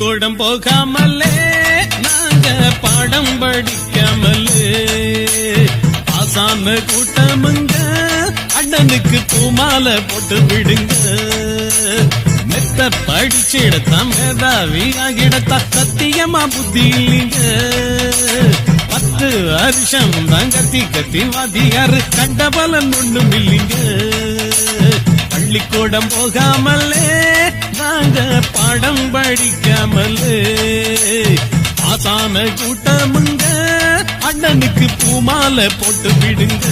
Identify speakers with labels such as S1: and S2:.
S1: பள்ளிக்கூடம் போகாமலே நாங்க பாடம் படிக்காமலே ஆசான கூட்டமுங்க அண்ணனுக்கு பூமாலை போட்டு விடுங்க. மெத்த படிச்சிடத்தான் மேதாவி ஆகிடத்தா சத்தியமா புத்தி இல்லைங்க. 10 வருஷம் தான் கத்தி கத்தி வாதியாரு கண்ட பலன் ஒண்ணும் இல்லைங்க. பள்ளிக்கூடம் போகாமலே நாங்க பாடம் படிக்காமலே ஆசான கூட்டமுங்க அண்ணனுக்கு பூமாலை போட்டு விடுங்க.